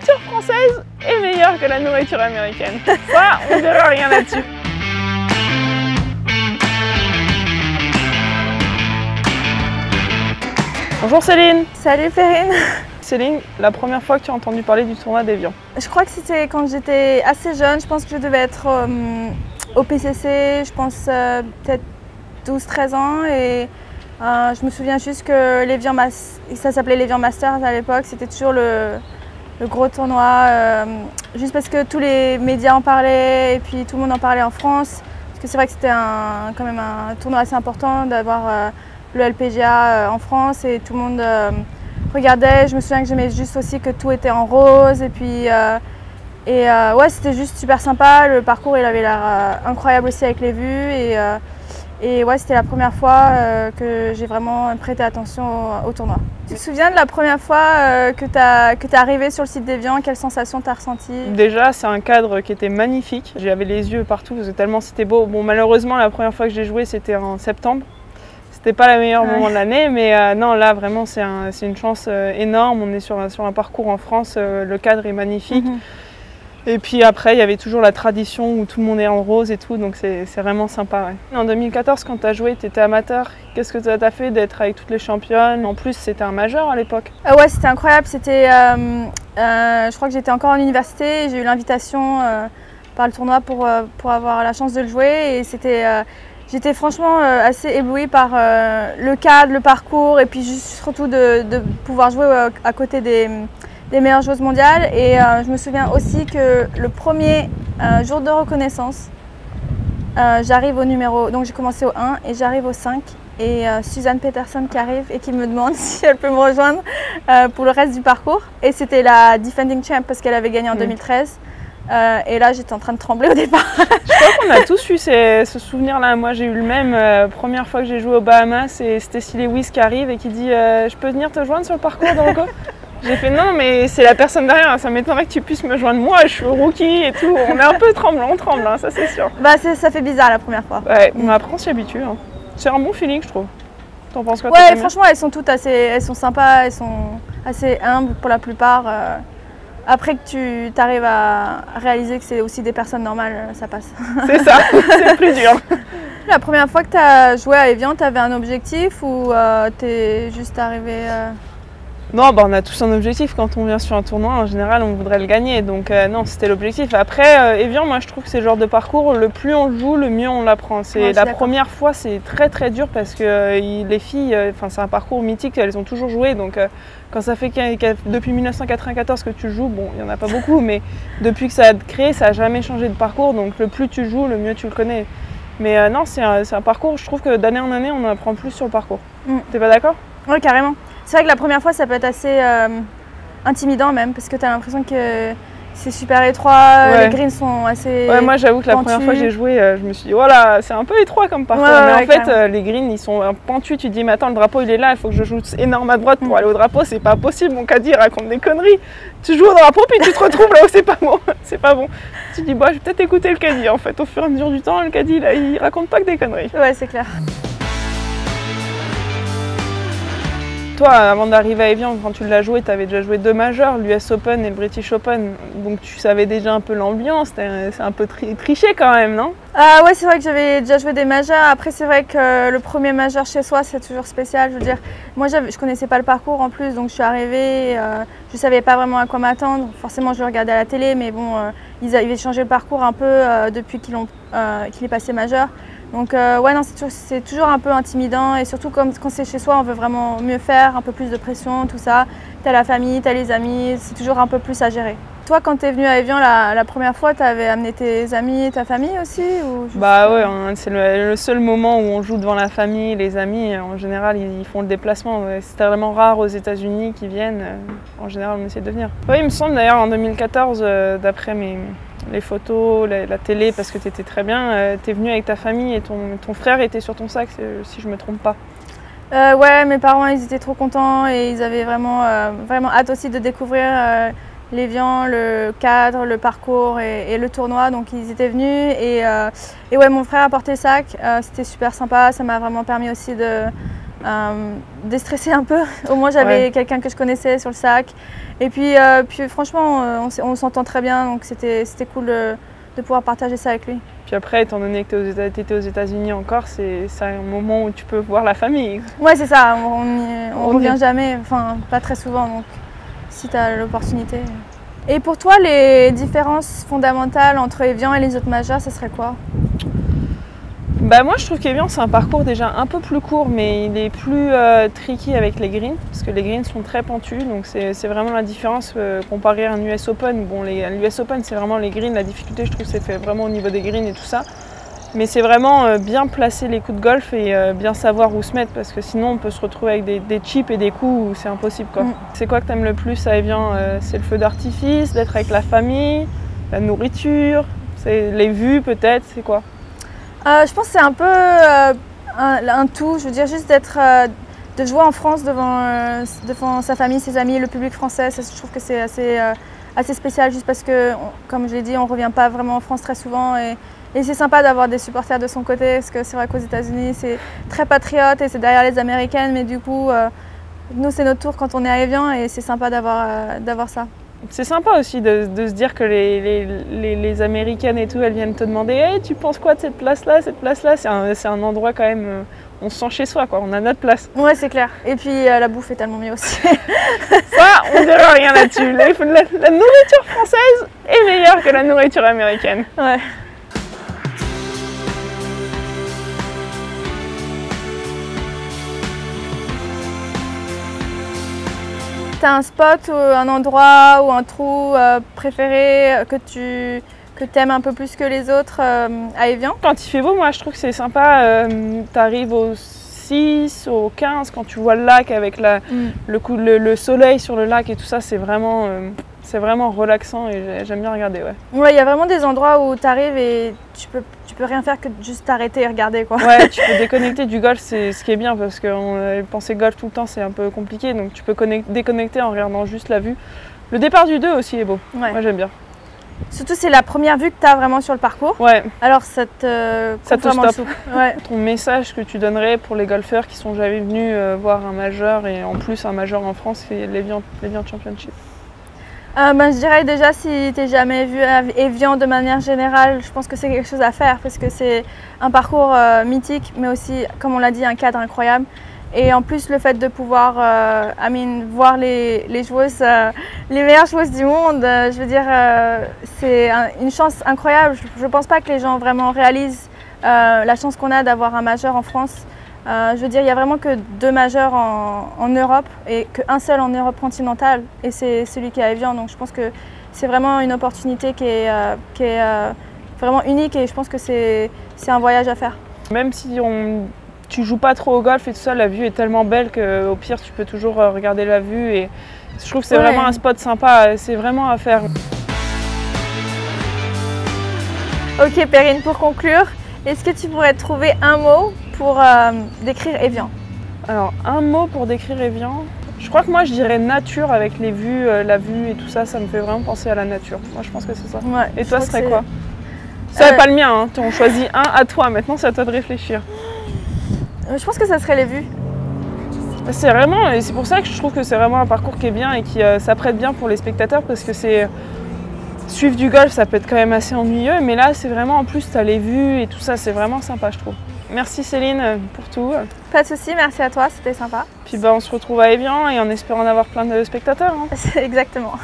nourriture française est meilleure que la nourriture américaine. Ça, on verra rien là-dessus. Bonjour Céline. Salut Perrine. Céline, la première fois que tu as entendu parler du tournoi d'Évian? Je crois que c'était quand j'étais assez jeune, je pense que je devais être au PCC, je pense peut-être 12-13 ans et je me souviens juste que ça s'appelait l'Évian Masters à l'époque, c'était toujours le gros tournoi, juste parce que tous les médias en parlaient et puis tout le monde en parlait en France, parce que c'est vrai que c'était quand même un tournoi assez important d'avoir le LPGA en France et tout le monde regardait. Je me souviens que j'aimais juste aussi que tout était en rose et puis ouais, c'était juste super sympa. Le parcours il avait l'air incroyable aussi avec les vues et ouais, c'était la première fois que j'ai vraiment prêté attention au tournoi. Tu te souviens de la première fois que tu es arrivé sur le site d'Évian, quelle sensation tu as ressenti? Déjà, c'est un cadre qui était magnifique. J'avais les yeux partout parce que tellement c'était beau. Bon, malheureusement, la première fois que j'ai joué, c'était en septembre. C'était pas le meilleur moment de l'année, mais non, là vraiment c'est une chance énorme. On est sur un parcours en France, le cadre est magnifique. Et puis après, il y avait toujours la tradition où tout le monde est en rose et tout, donc c'est vraiment sympa. Ouais. En 2014, quand tu as joué, tu étais amateur. Qu'est-ce que ça t'a fait d'être avec toutes les championnes? En plus, c'était un majeur à l'époque. Ouais, c'était incroyable. Je crois que j'étais encore en université. J'ai eu l'invitation par le tournoi pour avoir la chance de le jouer. Et j'étais franchement assez éblouie par le cadre, le parcours et puis surtout de pouvoir jouer à côté des meilleures joueuses mondiales. Et je me souviens aussi que le premier jour de reconnaissance, j'arrive au numéro, donc j'ai commencé au 1 et j'arrive au 5 et Suzanne Peterson qui arrive et qui me demande si elle peut me rejoindre pour le reste du parcours. Et c'était la defending champ parce qu'elle avait gagné en 2013. Et là, j'étais en train de trembler au départ. Je crois qu'on a tous eu ce souvenir-là. Moi, j'ai eu le même. Première fois que j'ai joué aux Bahamas, et c'était Stacey Lewis qui arrive et qui dit je peux venir te joindre sur le parcours de Rocco? J'ai fait non, mais c'est la personne derrière. Ça m'étonnerait que tu puisses me joindre moi. Je suis rookie et tout. On est un peu tremblant, on tremble, hein, ça c'est sûr. Bah, ça fait bizarre la première fois. Ouais, mais après on s'y habitue. Hein. C'est un bon feeling, je trouve. T'en penses quoi? Ouais, franchement, elles sont toutes elles sont sympas, elles sont assez humbles pour la plupart. Après que tu arrives à réaliser que c'est aussi des personnes normales, ça passe. C'est ça, c'est plus dur. La première fois que tu as joué à Évian, tu avais un objectif ou tu es juste arrivé Non, bah, on a tous un objectif. Quand on vient sur un tournoi, en général, on voudrait le gagner. Donc non, c'était l'objectif. Après, Évian, moi je trouve que c'est le genre de parcours, le plus on joue, le mieux on l'apprend. La première fois, c'est très très dur parce que les filles, c'est un parcours mythique, elles ont toujours joué. Donc quand ça fait depuis 1994 que tu joues, bon, il n'y en a pas beaucoup, mais depuis que ça a été créé, ça n'a jamais changé de parcours. Donc le plus tu joues, le mieux tu le connais. Mais non, c'est un parcours, je trouve que d'année en année, on apprend plus sur le parcours. T'es pas d'accord? Oui, carrément. C'est vrai que la première fois, ça peut être assez intimidant même, parce que tu as l'impression que c'est super étroit, les greens sont assez Ouais, moi j'avoue que la première fois que j'ai joué, je me suis dit, voilà, c'est un peu étroit comme parcours. Mais en fait, les greens, ils sont pentus. Tu te dis, mais attends, le drapeau il est là, il faut que je joue énorme à droite pour aller au drapeau. C'est pas possible, mon caddie raconte des conneries. Tu joues au drapeau, puis tu te retrouves là où c'est pas bon. C'est pas bon. Tu te dis, bah, je vais peut-être écouter le caddie. En fait, au fur et à mesure du temps, le caddie, là, il raconte pas que des conneries. Ouais, c'est clair. Toi, avant d'arriver à Évian, quand tu l'as joué, tu avais déjà joué 2 majeurs, l'US Open et le British Open. Donc tu savais déjà un peu l'ambiance, c'est un peu triché quand même, non? Ouais, c'est vrai que j'avais déjà joué des majeurs. Après, c'est vrai que le premier majeur chez soi, c'est toujours spécial. Je veux dire, moi, je connaissais pas le parcours en plus, donc je suis arrivée, je savais pas vraiment à quoi m'attendre. Forcément, je le regardais à la télé, mais bon, ils avaient changé le parcours un peu depuis qu'il est passé majeur. Donc ouais, non, c'est toujours un peu intimidant et surtout quand c'est chez soi, on veut vraiment mieux faire, un peu plus de pression, tout ça. T'as la famille, t'as les amis, c'est toujours un peu plus à gérer. Toi, quand t'es venu à Évian la première fois, t'avais amené tes amis et ta famille aussi ou juste... Bah ouais, c'est le seul moment où on joue devant la famille, les amis. En général, ils font le déplacement. C'est tellement rare aux États-Unis qu'ils viennent. En général, on essaie de venir. Oui, il me semble d'ailleurs en 2014, d'après les photos, la télé, parce que tu étais très bien, tu es venu avec ta famille et ton frère était sur ton sac, si je me trompe pas. Ouais, mes parents ils étaient trop contents et ils avaient vraiment hâte aussi de découvrir l'Évian, le cadre, le parcours et le tournoi, donc ils étaient venus et ouais, mon frère a porté le sac, c'était super sympa, ça m'a vraiment permis aussi déstresser un peu. Au moins j'avais quelqu'un que je connaissais sur le sac. Et puis franchement, on s'entend très bien, donc c'était cool de pouvoir partager ça avec lui. Puis après, étant donné que tu étais aux États-Unis encore, c'est un moment où tu peux voir la famille. Ouais, c'est ça, on revient jamais, enfin pas très souvent, donc si tu as l'opportunité. Et pour toi, les différences fondamentales entre Evian et les autres majeurs, ce serait quoi? Bah moi je trouve qu'Evian c'est un parcours déjà un peu plus court, mais il est plus tricky avec les greens, parce que les greens sont très pentus, donc c'est vraiment la différence comparé à un US Open. Bon, l'US Open c'est vraiment les greens, la difficulté je trouve c'est fait vraiment au niveau des greens et tout ça, mais c'est vraiment bien placer les coups de golf et bien savoir où se mettre, parce que sinon on peut se retrouver avec des chips et des coups où c'est impossible quoi. C'est quoi que t'aimes le plus à Evian? C'est le feu d'artifice, d'être avec la famille, la nourriture, c'est les vues peut-être, c'est quoi? Je pense que c'est un peu un tout, je veux dire juste de jouer en France devant sa famille, ses amis, le public français, ça, je trouve que c'est assez spécial juste parce que, comme je l'ai dit, on ne revient pas vraiment en France très souvent et c'est sympa d'avoir des supporters de son côté parce que c'est vrai qu'aux États-Unis c'est très patriote et c'est derrière les Américaines, mais du coup nous c'est notre tour quand on est à Evian et c'est sympa d'avoir ça. C'est sympa aussi de se dire que les Américaines et tout, elles viennent te demander hey, tu penses quoi de cette place-là, c'est un endroit quand même, on se sent chez soi, quoi, on a notre place. Ouais, c'est clair. Et puis la bouffe est tellement mieux aussi. Ça, on dirait rien là-dessus. La nourriture française est meilleure que la nourriture américaine. Ouais. T'as un spot, ou un endroit ou un trou préféré que tu aimes un peu plus que les autres à Evian? Quand il fait beau, moi je trouve que c'est sympa. Tu arrives au 6, au 15, quand tu vois le lac avec le soleil sur le lac et tout ça, c'est vraiment relaxant et j'aime bien regarder. Ouais, il y a vraiment des endroits où tu arrives et tu peux rien faire que juste t'arrêter et regarder, quoi. Ouais, tu peux déconnecter du golf, c'est ce qui est bien parce que penser golf tout le temps c'est un peu compliqué, donc tu peux déconnecter en regardant juste la vue. Le départ du 2 aussi est beau, moi j'aime bien. Surtout c'est la première vue que tu as vraiment sur le parcours. Ouais. Alors ça te stoppe. Ouais. Ton message que tu donnerais pour les golfeurs qui sont jamais venus voir un majeur et en plus un majeur en France, c'est l'Evian Championship. Je dirais déjà si tu n'es jamais vu à Evian de manière générale, je pense que c'est quelque chose à faire parce que c'est un parcours mythique mais aussi, comme on l'a dit, un cadre incroyable. Et en plus le fait de pouvoir voir les joueuses, les meilleures joueuses du monde, je veux dire, c'est une chance incroyable. Je ne pense pas que les gens vraiment réalisent la chance qu'on a d'avoir un majeur en France. Je veux dire, il n'y a vraiment que 2 majeurs en Europe et qu'un seul en Europe continentale et c'est celui qui est à Evian. Donc je pense que c'est vraiment une opportunité qui est vraiment unique et je pense que c'est un voyage à faire. Même si tu joues pas trop au golf et tout ça, la vue est tellement belle qu'au pire tu peux toujours regarder la vue et je trouve que c'est vraiment un spot sympa, c'est vraiment à faire. Ok Perrine, pour conclure, est-ce que tu pourrais trouver un mot pour décrire Evian? Alors un mot pour décrire Evian, je crois que moi je dirais nature avec les vues, la vue et tout ça, ça me fait vraiment penser à la nature. Moi je pense que c'est ça. Ouais, et toi ce serait quoi? Ça n'est pas le mien, hein. On choisit un à toi, maintenant c'est à toi de réfléchir. Je pense que ça serait les vues. C'est vraiment, et c'est pour ça que je trouve que c'est vraiment un parcours qui est bien et qui s'apprête bien pour les spectateurs parce que suivre du golf ça peut être quand même assez ennuyeux, mais là c'est vraiment en plus tu as les vues et tout ça, c'est vraiment sympa je trouve. Merci Céline pour tout. Pas de souci, merci à toi, c'était sympa. Puis on se retrouve à Evian et en espérant avoir plein de spectateurs. Hein. Exactement.